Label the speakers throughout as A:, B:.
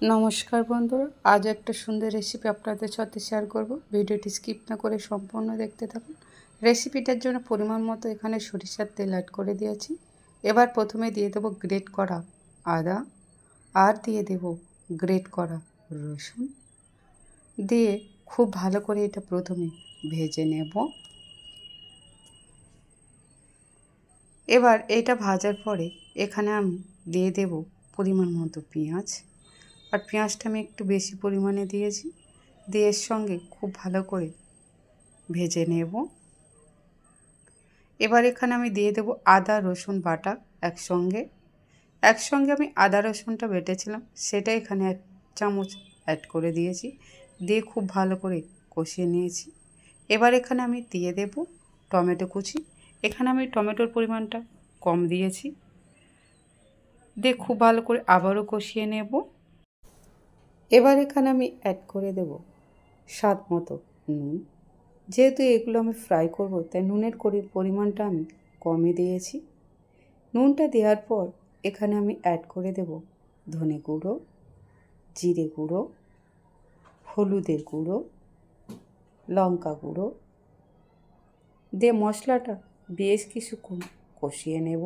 A: নমস্কার বন্ধুরা, আজ একটা সুন্দর রেসিপি আপনাদের সাথে শেয়ার করব। ভিডিওটি স্কিপ না করে সম্পূর্ণ দেখতে থাকুন। রেসিপিটার জন্য পরিমাণ মতো এখানে সরিষার তেল অ্যাড করে দিয়েছি। এবার প্রথমে দিয়ে দেবো গ্রেট করা আদা, আর দিয়ে দেব গ্রেট করা রসুন, দিয়ে খুব ভালো করে এটা প্রথমে ভেজে নেব। এবার এটা ভাজার পরে এখানে আমি দিয়ে দেব পরিমাণ মতো পেঁয়াজ, আর পেঁয়াজটা আমি একটু বেশি পরিমাণে দিয়েছি, দিয়ে এর সঙ্গে খুব ভালো করে ভেজে নেব। এবার এখানে আমি দিয়ে দেব আদা রসুন বাটা একসঙ্গে আমি আদা রসুনটা বেটেছিলাম সেটা এখানে 1 চামচ অ্যাড করে দিয়েছি, দিয়ে খুব ভালো করে কষিয়ে নিয়েছি। এবার এখানে আমি দিয়ে দেব টমেটো কুচি। এখানে আমি টমেটোর পরিমাণটা কম দিয়েছি, দিয়ে খুব ভালো করে আবারও কষিয়ে নেব। এবার এখানে আমি অ্যাড করে দেব স্বাদ মতো নুন। যেহেতু এগুলো আমি ফ্রাই করব তাই নুনের পরিমাণটা আমি কমই দিয়েছি। নুনটা দেওয়ার পর এখানে আমি অ্যাড করে দেব ধনে গুঁড়ো, জিরে গুঁড়ো, হলুদের গুঁড়ো, লঙ্কা গুঁড়ো, দিয়ে মশলাটা বেশ কিছুক্ষণ কষিয়ে নেব।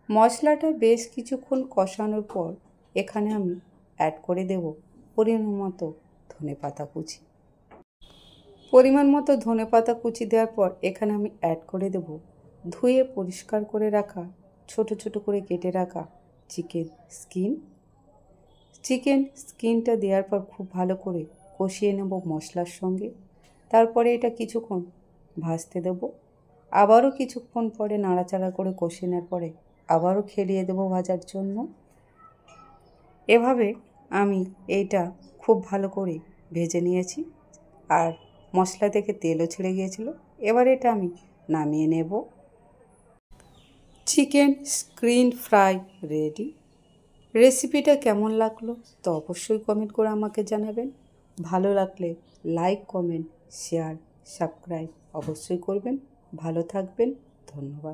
A: মশলাটা বেশ কিছুক্ষণ কষানোর পর এখানে আমি অ্যাড করে দেব পরিমাণ মতো ধনেপাতা কুচি। পরিমাণ মতো ধনেপাতা কুচি দেওয়ার পর এখানে আমি অ্যাড করে দেব ধুয়ে পরিষ্কার করে রাখা ছোট ছোট করে কেটে রাখা চিকেন স্কিনটা দেওয়ার পর খুব ভালো করে কষিয়ে নেব মশলার সঙ্গে। তারপরে এটা কিছুক্ষণ ভাজতে দেব। আবারও কিছুক্ষণ পরে নাড়াচাড়া করে কষিয়ে নেওয়ার পরে আবারও খেলিয়ে দেব ভাজার জন্য। এভাবে আমি এইটা খুব ভালো করে ভেজে নিয়েছি, আর মশলা থেকে তেলও ছেড়ে গিয়েছিল। এবার এটা আমি নামিয়ে নেব। Chicken screen fry ready. রেসিপিটা কেমন লাগলো তো অবশ্যই কমেন্ট করে আমাকে জানাবেন। ভালো লাগলে লাইক, কমেন্ট, শেয়ার, সাবস্ক্রাইব অবশ্যই করবেন। ভালো থাকবেন। ধন্যবাদ।